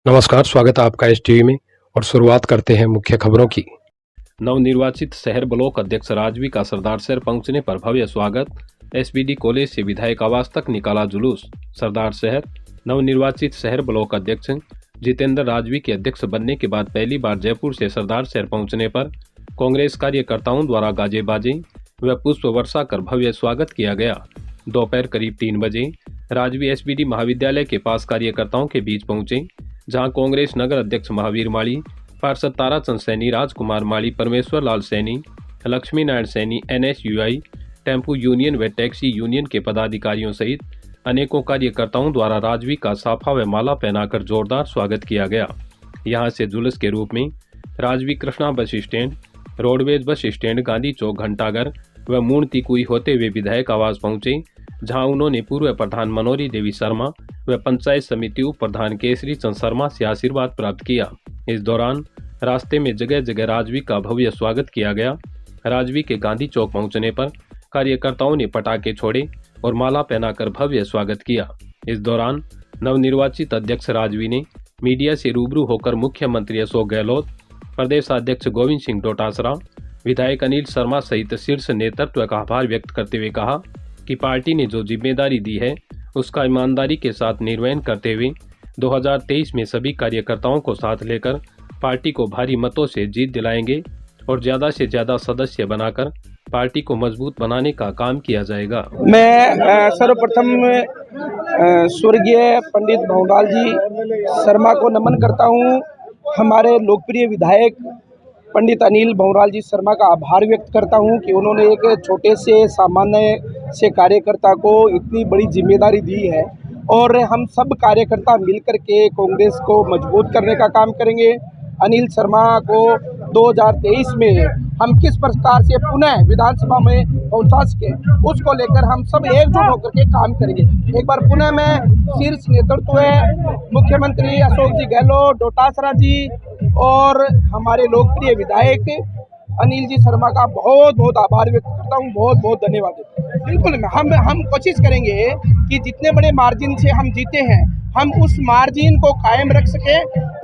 नमस्कार, स्वागत है आपका एस टीवी में। और शुरुआत करते हैं मुख्य खबरों की। नवनिर्वाचित शहर ब्लॉक अध्यक्ष राजवी का सरदार शहर पहुंचने पर भव्य स्वागत। एसबीडी कॉलेज से विधायक आवास तक निकाला जुलूस। सरदार शहर नवनिर्वाचित शहर ब्लॉक अध्यक्ष जितेंद्र राजवी के अध्यक्ष बनने के बाद पहली बार जयपुर से सरदार शहर पहुंचने पर कांग्रेस कार्यकर्ताओं द्वारा गाजे बाजे व पुष्प वर्षा कर भव्य स्वागत किया गया। दोपहर करीब 3 बजे राजवी एसबीडी महाविद्यालय के पास कार्यकर्ताओं के बीच पहुंचे, जहां कांग्रेस नगर अध्यक्ष महावीर माली, पार्षद Tarachand Saini, Rajkumar Mali, Parmeshwar Lal Saini, Laxmi Narayan Saini, NSUI, tempo union व टैक्सी यूनियन के पदाधिकारियों सहित अनेकों कार्यकर्ताओं द्वारा राजवी का साफा व माला पहनाकर जोरदार स्वागत किया गया। यहां से जुलूस के रूप में Rajvi Krishna bus stand, roadways bus stand, Gandhi Chowk, Ghantaghar व मूर्तिकुई होते हुए विधायक आवास पहुंचे, जहां उन्होंने पूर्व प्रधान मनोरी देवी शर्मा व पंचायत समिति उप प्रधान केसरी चंद शर्मा से आशीर्वाद प्राप्त किया। इस दौरान रास्ते में जगह जगह राजवी का भव्य स्वागत किया गया। राजवी के गांधी चौक पहुंचने पर कार्यकर्ताओं ने पटाखे छोड़े और माला पहनाकर भव्य स्वागत किया। इस दौरान नवनिर्वाचित अध्यक्ष राजवी ने मीडिया से रूबरू होकर मुख्यमंत्री अशोक गहलोत, प्रदेश अध्यक्ष गोविंद सिंह डोटासरा, विधायक अनिल शर्मा सहित शीर्ष नेतृत्व का आभार व्यक्त करते हुए कहा कि पार्टी ने जो जिम्मेदारी दी है उसका ईमानदारी के साथ निर्वहन करते हुए 2023 में सभी कार्यकर्ताओं को साथ लेकर पार्टी को भारी मतों से जीत दिलाएंगे और ज़्यादा से ज़्यादा सदस्य बनाकर पार्टी को मजबूत बनाने का काम किया जाएगा। मैं सर्वप्रथम स्वर्गीय पंडित भंवरलाल जी शर्मा को नमन करता हूं। हमारे लोकप्रिय विधायक पंडित अनिल भंवरलाल जी शर्मा का आभार व्यक्त करता हूं कि उन्होंने एक छोटे से सामान्य से कार्यकर्ता को इतनी बड़ी जिम्मेदारी दी है और हम सब कार्यकर्ता मिलकर के कांग्रेस को मजबूत करने का काम करेंगे। अनिल शर्मा को 2023 में हम किस प्रकार से पुनः विधानसभा में पहुंचा सके, उसको लेकर हम सब एकजुट होकर के काम करेंगे। एक बार पुनः मैं शीर्ष नेतृत्व मुख्यमंत्री अशोक जी गहलोत, डोटासरा जी और हमारे लोकप्रिय विधायक अनिल जी शर्मा का बहुत बहुत आभार व्यक्त करता हूं, बहुत बहुत धन्यवाद देता हूं। बिल्कुल हम कोशिश करेंगे कि जितने बड़े मार्जिन से हम जीते हैं हम उस मार्जिन को कायम रख सके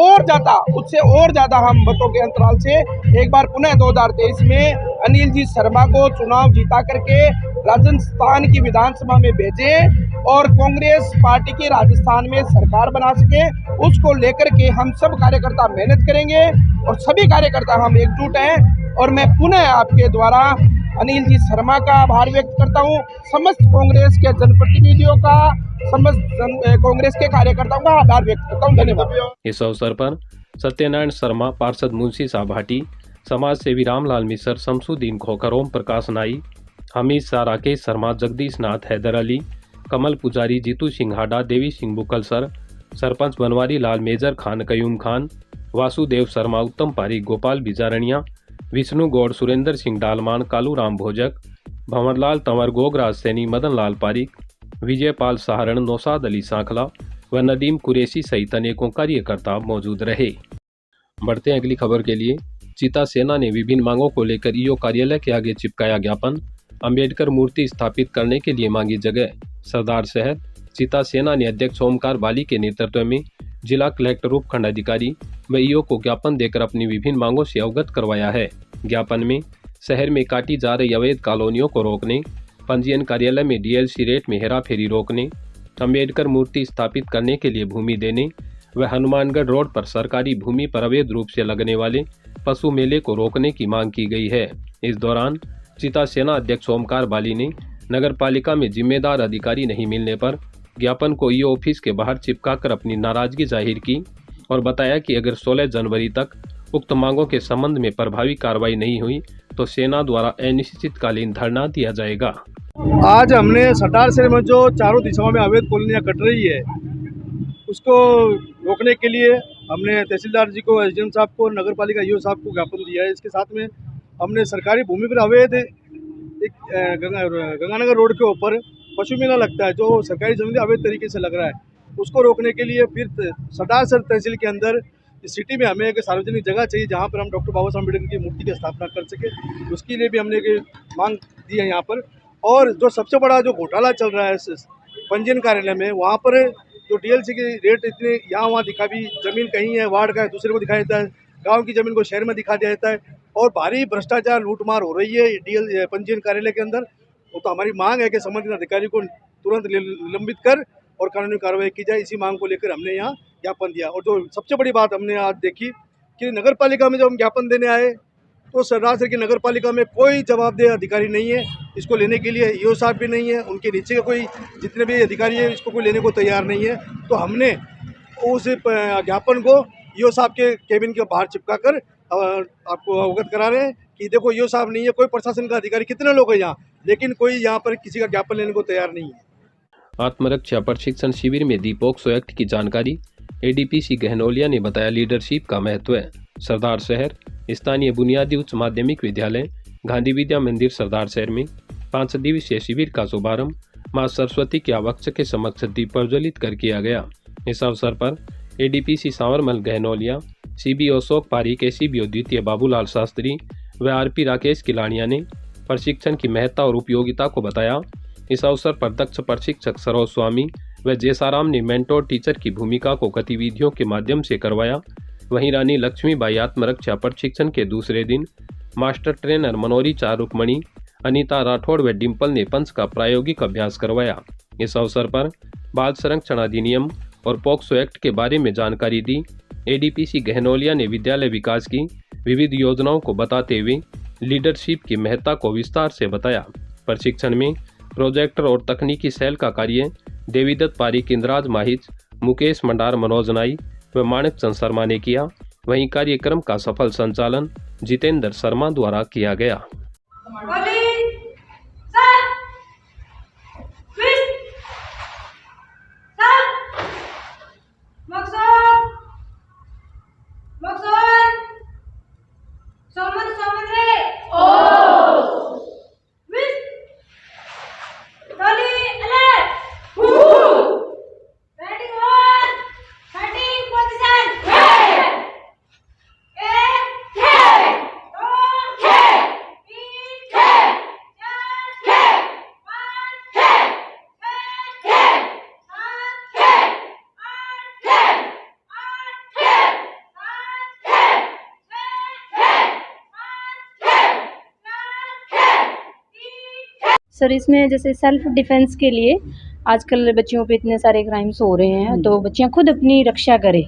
और ज़्यादा उससे और ज़्यादा हम मतों के अंतराल से एक बार पुनः 2023 में अनिल जी शर्मा को चुनाव जीता करके राजस्थान की विधानसभा में भेजें और कांग्रेस पार्टी की राजस्थान में सरकार बना सके। उसको लेकर के हम सब कार्यकर्ता मेहनत करेंगे और सभी कार्यकर्ता हम एकजुट हैं। और मैं पुनः आपके द्वारा अनिल जी शर्मा का आभार व्यक्त करता हूं, समस्त कांग्रेस के जनप्रतिनिधियों का, समस्त कांग्रेस के कार्यकर्ताओं का आभार व्यक्त करता हूं। धन्यवाद। इस अवसर पर सत्यनारायण शर्मा, पार्षद मुंशी शाह भाटी, समाज सेवी रामलाल मिश्र, शमसुद्दीन खोखर, ओम प्रकाश नाई, हमीद शाह, राकेश शर्मा, जगदीश नाथ, हैदर अली, कमल पुजारी, जीतू सिंह हाडा, देवी सिंह बुकलसर, सरपंच बनवारी लाल, मेजर खान, कयूम खान, वासुदेव शर्मा, उत्तम पारिक, गोपाल बिजारणिया, विष्णु गौड़, सुरेंद्र सिंह डालमान, कालू राम भोजक, भंवरलाल तंवर, गोगराज सैनी, मदन लाल पारिक, विजयपाल सहारण, नौसाद अली सांखला व नदीम कुरैशी सहित अनेकों कार्यकर्ता मौजूद रहे। बढ़ते हैं अगली खबर के लिए। चीता सेना ने विभिन्न मांगों को लेकर ईओ कार्यालय के आगे चिपकाया ज्ञापन। अंबेडकर मूर्ति स्थापित करने के लिए मांगी जगह। सरदार शहर चीता सेना ने अध्यक्ष ओमकार बाली के नेतृत्व में जिला कलेक्टर, उपखंड अधिकारी व ईओ को ज्ञापन देकर अपनी विभिन्न मांगों से अवगत करवाया है। ज्ञापन में शहर में काटी जा रही अवैध कॉलोनियों को रोकने, पंजीयन कार्यालय में डीएलसी रेट में हेराफेरी रोकने, अंबेडकर मूर्ति स्थापित करने के लिए भूमि देने व हनुमानगढ़ रोड पर सरकारी भूमि पर अवैध रूप से लगने वाले पशु मेले को रोकने की मांग की गई है। इस दौरान चीता सेना अध्यक्ष ओमकार बाली ने नगर पालिका में जिम्मेदार अधिकारी नहीं मिलने पर ज्ञापन को ईओ ऑफिस के बाहर चिपकाकर अपनी नाराजगी जाहिर की और बताया कि अगर 16 जनवरी तक उक्त मांगों के संबंध में प्रभावी कार्रवाई नहीं हुई तो सेना द्वारा अनिश्चितकालीन धरना दिया जाएगा। आज हमने सरदार शहर में जो चारों दिशाओं में अवैध कॉलोनियाँ कट रही है उसको रोकने के लिए हमने तहसीलदार जी को, एसडीएम साहब को, नगर पालिका ईओ साहब को ज्ञापन दिया है। इसके साथ में हमने सरकारी भूमि पर अवैध एक गंगानगर रोड के ऊपर पशु मेला लगता है जो सरकारी जमीन अवैध तरीके से लग रहा है, उसको रोकने के लिए फिर सरदार शहर तहसील के अंदर इस सिटी में हमें एक सार्वजनिक जगह चाहिए जहाँ पर हम डॉक्टर बाबा साहब अम्बेडकर की मूर्ति की स्थापना कर सके। उसके लिए भी हमने एक मांग दी है यहाँ पर। और जो सबसे बड़ा जो घोटाला चल रहा है पंजीयन कार्यालय में, वहाँ पर जो डीएलसी की रेट इतने यहाँ वहाँ दिखा भी, जमीन कहीं है वार्ड का है दूसरे को दिखाया जाता है, गांव की जमीन को शहर में दिखा दिया जाता है और भारी भ्रष्टाचार लूटमार हो रही है डीएल पंजीयन कार्यालय के अंदर। वो तो हमारी मांग है कि संबंधित अधिकारी को तुरंत निलंबित कर और कानूनी कार्रवाई की जाए। इसी मांग को लेकर हमने यहाँ ज्ञापन दिया। और जो सबसे बड़ी बात हमने आज देखी कि नगर पालिका में जब हम ज्ञापन देने आए तो सरदार सर की नगर पालिका में कोई जवाबदेह अधिकारी नहीं है, इसको लेने के लिए ईओ साहब भी नहीं है, उनके नीचे का कोई जितने भी अधिकारी है इसको कोई लेने को तैयार नहीं है। तो हमने उस ज्ञापन को ईओ साहब के केबिन के बाहर चिपका कर आपको अवगत करा रहे हैं कि देखो ईओ साहब नहीं है, कोई प्रशासन का अधिकारी, कितने लोग हैं यहाँ, लेकिन कोई यहाँ पर किसी का ज्ञापन लेने को तैयार नहीं है। आत्मरक्षा प्रशिक्षण शिविर में दी पॉक्सो एक्ट की जानकारी एडीपीसी गहनोलिया ने बताया। लीडरशिप का महत्व है। सरदार शहर स्थानीय बुनियादी उच्च माध्यमिक विद्यालय गांधी विद्या मंदिर सरदार शहर में 5 दिवसीय शिविर का शुभारंभ मां सरस्वती के आवक्ष के समक्ष दीप प्रज्वलित कर किया गया। इस अवसर पर एडीपीसी सांवरमल गहनोलिया, सीबीओ अशोक पारिक, एसीबीओ द्वितीय बाबूलाल शास्त्री व आरपी राकेश किलानिया ने प्रशिक्षण की महत्ता और उपयोगिता को बताया। इस अवसर पर दक्ष प्रशिक्षक सरोज स्वामी व जयसाराम ने मेंटोर टीचर की भूमिका को गतिविधियों के माध्यम से करवाया। वहीं रानी लक्ष्मीबाई आत्मरक्षा प्रशिक्षण के दूसरे दिन मास्टर ट्रेनर मनोरी चारुकमणि, अनीता राठौड़ व डिम्पल ने पंच का प्रायोगिक अभ्यास करवाया। इस अवसर पर बाल संरक्षण अधिनियम और पॉक्सो एक्ट के बारे में जानकारी दी। एडीपीसी गहनोलिया ने विद्यालय विकास की विविध योजनाओं को बताते हुए लीडरशिप की महत्ता को विस्तार से बताया। प्रशिक्षण में प्रोजेक्टर और तकनीकी सेल का कार्य देवीदत्त पारिक, इंद्राज माहिज, मुकेश मंडार, मनोज नाई व माणिक चंद शर्मा ने किया। वहीं कार्यक्रम का सफल संचालन जितेंद्र शर्मा द्वारा किया गया। सर इसमें जैसे सेल्फ डिफेंस के लिए आजकल बच्चियों पे इतने सारे क्राइम्स हो रहे हैं, तो बच्चियां खुद अपनी रक्षा करें।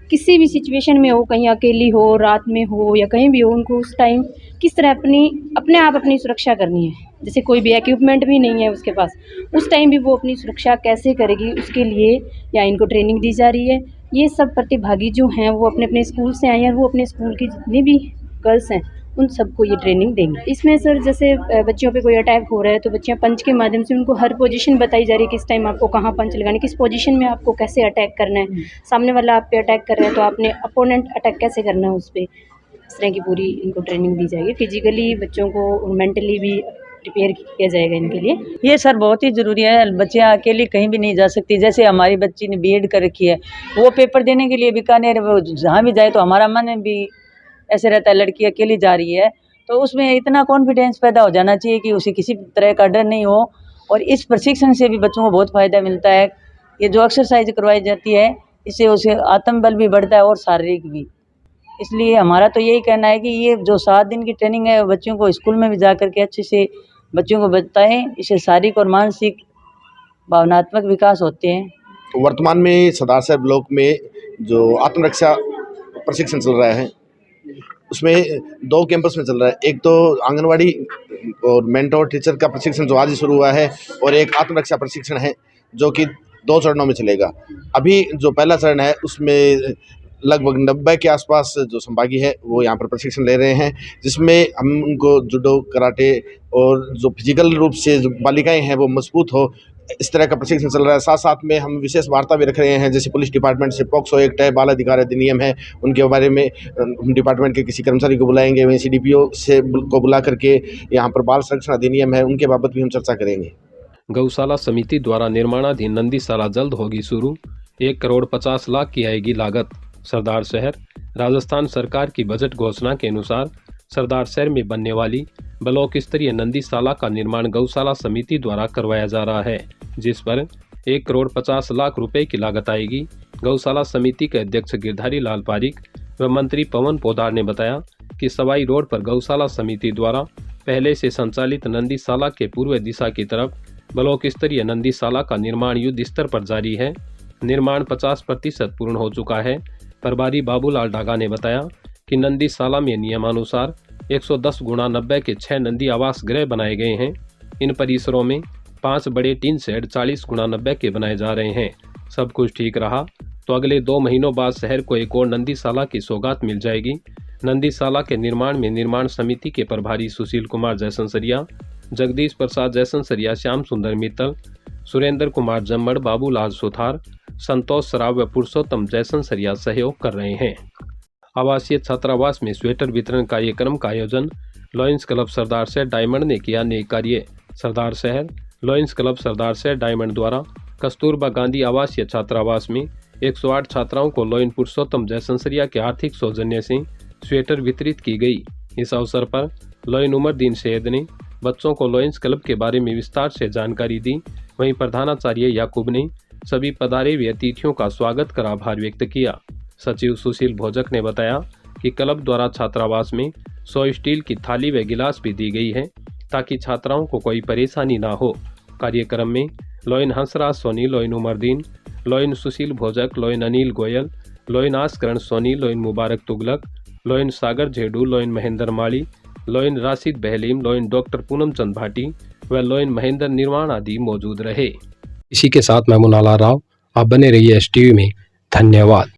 किसी भी सिचुएशन में हो, कहीं अकेली हो, रात में हो या कहीं भी हो, उनको उस टाइम किस तरह अपने आप अपनी सुरक्षा करनी है। जैसे कोई भी इक्विपमेंट भी नहीं है उसके पास, उस टाइम भी वो अपनी सुरक्षा कैसे करेगी, उसके लिए या इनको ट्रेनिंग दी जा रही है। ये सब प्रतिभागी जो हैं वो अपने अपने स्कूल से आए हैं, वो अपने स्कूल की जितनी भी गर्ल्स हैं उन सबको ये ट्रेनिंग देंगे। इसमें सर जैसे बच्चियों पे कोई अटैक हो रहा है तो बच्चियां पंच के माध्यम से उनको हर पोजीशन बताई जा रही है, किस टाइम आपको कहाँ पंच लगानी, किस पोजीशन में आपको कैसे अटैक करना है। सामने वाला आप पे अटैक कर रहा है तो आपने अपोनेंट अटैक कैसे करना है उस पर, इस तरह की पूरी इनको ट्रेनिंग दी जाएगी। फिजिकली बच्चों को और मेंटली भी प्रिपेयर किया जाएगा इनके लिए। ये सर बहुत ही ज़रूरी है। बच्चियाँ अकेली कहीं भी नहीं जा सकती। जैसे हमारी बच्ची ने बीएड कर रखी है, वो पेपर देने के लिए बीकानेर वो जहाँ भी जाए तो हमारा मन भी ऐसे रहता है, लड़की अकेली जा रही है तो उसमें इतना कॉन्फिडेंस पैदा हो जाना चाहिए कि उसे किसी तरह का डर नहीं हो। और इस प्रशिक्षण से भी बच्चों को बहुत फ़ायदा मिलता है। ये जो एक्सरसाइज करवाई जाती है इससे उसे आत्मबल भी बढ़ता है और शारीरिक भी। इसलिए हमारा तो यही कहना है कि ये जो 7 दिन की ट्रेनिंग है बच्चों को स्कूल में भी जा कर के अच्छे से बच्चों को बताएं। इससे शारीरिक और मानसिक भावनात्मक विकास होते हैं। वर्तमान में सरदार साहब ब्लॉक में जो आत्मरक्षा प्रशिक्षण चल रहा है उसमें 2 कैंपस में चल रहा है। एक तो आंगनवाड़ी और मेंटोर टीचर का प्रशिक्षण जो आज ही शुरू हुआ है और एक आत्मरक्षा प्रशिक्षण है जो कि 2 चरणों में चलेगा। अभी जो पहला चरण है उसमें लगभग 90 के आसपास जो संभागी है वो यहाँ पर प्रशिक्षण ले रहे हैं, जिसमें हम उनको जूडो, कराटे और जो फिजिकल रूप से जो बालिकाएं हैं वो मजबूत हो, इस तरह का प्रशिक्षण चल रहा है। साथ साथ में हम विशेष वार्ता भी रख रहे हैं। जैसे पुलिस डिपार्टमेंट से पॉक्सो एक्ट है, बाल अधिकार अधिनियम है, उनके बारे में हम डिपार्टमेंट के किसी कर्मचारी को बुलाएंगे, वहीं CDPO से को बुला करके यहाँ पर बाल संरक्षण अधिनियम है उनके बाबत भी हम चर्चा करेंगे। गौशाला समिति द्वारा निर्माणाधीन नंदीशाला जल्द होगी शुरू। 1 करोड़ 50 लाख की आएगी लागत। सरदार शहर राजस्थान सरकार की बजट घोषणा के अनुसार सरदार शहर में बनने वाली ब्लॉक स्तरीय नंदीशाला का निर्माण गौशाला समिति द्वारा करवाया जा रहा है, जिस पर 1,50,00,000 रुपए की लागत आएगी। गौशाला समिति के अध्यक्ष गिरधारी लाल पारिक व मंत्री पवन पोदार ने बताया कि सवाई रोड पर गौशाला समिति द्वारा पहले से संचालित नंदीशाला के पूर्व दिशा की तरफ ब्लॉक स्तरीय नंदीशाला का निर्माण युद्ध स्तर पर जारी है। निर्माण 50% पूर्ण हो चुका है। प्रभारी बाबूलाल डागा ने बताया कि नंदीशाला में नियमानुसार 110x90 के 6 नंदी आवास गृह बनाए गए हैं। इन परिसरों में 5 बड़े टीन शेड 40x90 के बनाए जा रहे हैं। सब कुछ ठीक रहा तो अगले 2 महीनों बाद शहर को एक और नंदीशाला की सौगात मिल जाएगी। नंदीशाला के निर्माण में निर्माण समिति के प्रभारी सुशील कुमार जयसंसरिया, जगदीश प्रसाद जयसंसरिया, श्याम सुंदर मित्तल, सुरेंद्र कुमार जम्मड़, बाबूलाल सुथार, संतोष सराव व पुरुषोत्तम जयसंसरिया सहयोग कर रहे हैं। आवासीय छात्रावास में स्वेटर वितरण कार्यक्रम का आयोजन लॉयंस क्लब सरदार शहर डायमंड ने किया। नए कार्य सरदार शहर लॉयंस क्लब सरदार शहर डायमंड द्वारा कस्तूरबा गांधी आवासीय छात्रावास में 108 छात्राओं को लॉयन पुरुषोत्तम जयसंसरिया के आर्थिक सौजन्य से स्वेटर वितरित की गई। इस अवसर पर लॉयन उमरदीन सैयद ने बच्चों को लॉयंस क्लब के बारे में विस्तार से जानकारी दी। वहीं प्रधानाचार्य याकूब ने सभी पधारे हुए अतिथियों का स्वागत कर आभार व्यक्त किया। सचिव सुशील भोजक ने बताया कि क्लब द्वारा छात्रावास में 100 स्टील की थाली व गिलास भी दी गई है ताकि छात्राओं को कोई परेशानी ना हो। कार्यक्रम में lion Hansraj Soni, lion Umardeen, lion Sushil Bhojak, lion Anil Goyal, lion Askaran Soni, lion Mubarak Tughlaq, lion Sagar Jhedu, lion Mahendra Mali, lion Rashid Bahlim, lion doctor Poonam Chand Bhati व लॉयन महेंद्र निर्वाण आदि मौजूद रहे। इसी के साथ मैं मुनाला राव, आप बने रहिए STV में। धन्यवाद।